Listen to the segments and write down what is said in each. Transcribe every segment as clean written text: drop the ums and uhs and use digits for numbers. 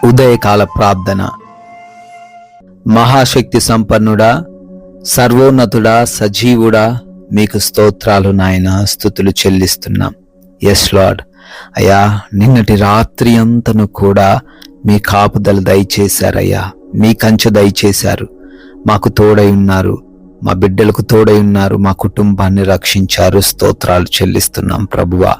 ఉదయకాల ప్రార్థన. మహాశక్తి సంపన్నుడా, సర్వోన్నతుడా, సజీవుడా, మీకు స్తోత్రాలు నాయన, స్తుతులు చెల్లిస్తున్నాం. Yes Lord. అయ్యా, నిన్నటి రాత్రి అంతను కూడా మీ కాపుదల దయచేశారయ్యా, మీ కంచె దయచేశారు. మాకు తోడై ఉన్నారు, మా బిడ్డలకు తోడై ఉన్నారు, మా కుటుంబాన్ని రక్షించారు. స్తోత్రాలు చెల్లిస్తున్నాం ప్రభువా.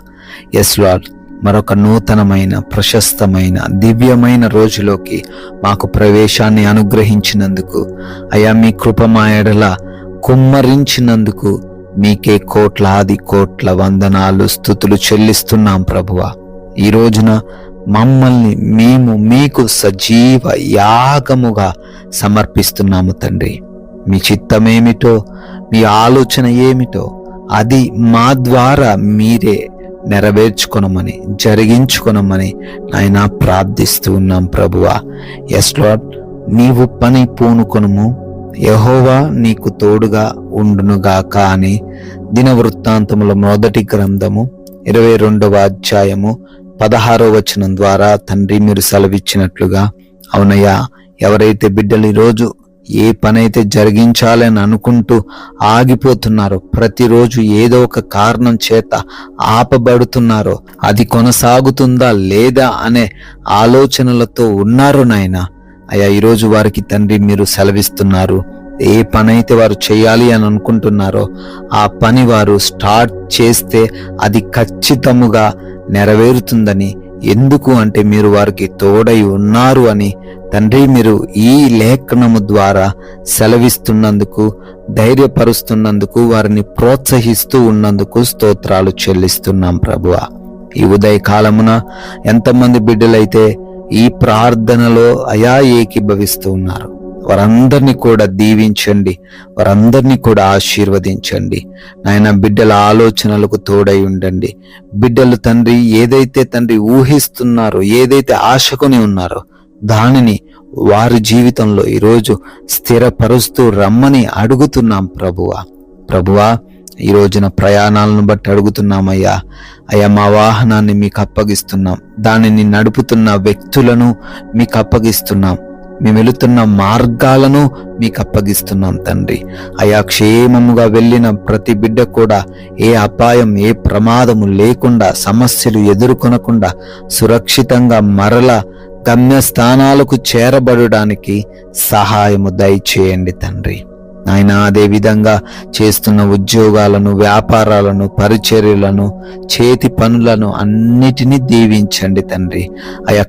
Yes Lord. మరొక నూతనమైన, ప్రశస్తమైన, దివ్యమైన రోజులోకి మాకు ప్రవేశాన్ని అనుగ్రహించినందుకు, అయా మీ కృప మా ఎడల కుమ్మరించినందుకు మీకే కోట్లాది కోట్ల వందనాలు, స్తుతులు చెల్లిస్తున్నాం ప్రభువా. ఈ రోజున మమ్మల్ని మేము మీకు సజీవ యాగముగా సమర్పిస్తున్నాము తండ్రి. మీ చిత్తమేమిటో, మీ ఆలోచన ఏమిటో అది మా ద్వారా మీరే నెరవేర్చుకొనమని, జరిగించుకొనమని నాయన ప్రార్థిస్తూ ఉన్నాం ప్రభువా. Yes Lord. నీవు పని పూనుకొనుము, యెహోవా నీకు తోడుగా ఉండునుగాక అని దినవృత్తాంతముల మొదటి గ్రంథము 22వ అధ్యాయము 16వ వచనం ద్వారా తండ్రి మీరు సెలవిచ్చినట్లుగా, అవునయ్యా, ఎవరైతే బిడ్డలు ఈరోజు ఏ పనైతే జరిగించాలని అనుకుంటూ ఆగిపోతున్నారో, ప్రతిరోజు ఏదో ఒక కారణం చేత ఆపబడుతున్నారో, అది కొనసాగుతుందా లేదా అనే ఆలోచనలతో ఉన్నారు నాయన. అయ్యా, ఈరోజు వారికి తండ్రి మీరు సెలవిస్తున్నారు, ఏ పనైతే వారు చేయాలి అని అనుకుంటున్నారో ఆ పని వారు స్టార్ట్ చేస్తే అది ఖచ్చితముగా నెరవేరుతుందని, ఎందుకు అంటే మీరు వారికి తోడై ఉన్నారు అని తండ్రి మీరు ఈ లేఖనము ద్వారా సెలవిస్తున్నందుకు, ధైర్యపరుస్తున్నందుకు, వారిని ప్రోత్సహిస్తూ ఉన్నందుకు స్తోత్రాలు చెల్లిస్తున్నాం ప్రభువా. ఈ ఉదయ కాలమున ఎంతమంది బిడ్డలైతే ఈ ప్రార్థనలో అయా ఏకీభవిస్తూ ఉన్నారు, వారందరినీ కూడా దీవించండి, వారందరినీ కూడా ఆశీర్వదించండి నాయన. బిడ్డల ఆలోచనలకు తోడై ఉండండి. బిడ్డలు తండ్రి ఏదైతే తండ్రి ఊహిస్తున్నారో, ఏదైతే ఆశకొని ఉన్నారో దానిని వారి జీవితంలో ఈరోజు స్థిరపరుస్తూ రమ్మని అడుగుతున్నాం ప్రభువా. ప్రభువా, ఈ రోజున ప్రయాణాలను బట్టి అడుగుతున్నామయ్యా. అయ్యా, మా వాహనాన్ని మీకు అప్పగిస్తున్నాం, దానిని నడుపుతున్న వ్యక్తులను మీకు అప్పగిస్తున్నాం, మేము వెళుతున్న మార్గాలను మీకు అప్పగిస్తున్నాం తండ్రి. అయా, క్షేమముగా వెళ్ళిన ప్రతి బిడ్డ కూడా ఏ అపాయం, ఏ ప్రమాదము లేకుండా, సమస్యలు ఎదుర్కొనకుండా సురక్షితంగా మరల గమ్యస్థానాలకు చేరబడడానికి సహాయము దయచేయండి తండ్రి. ఆయన అదే విధంగా చేస్తున్న ఉద్యోగాలను, వ్యాపారాలను, పరిచర్యలను, చేతి పనులను అన్నిటినీ దీవించండి తండ్రి. అయా,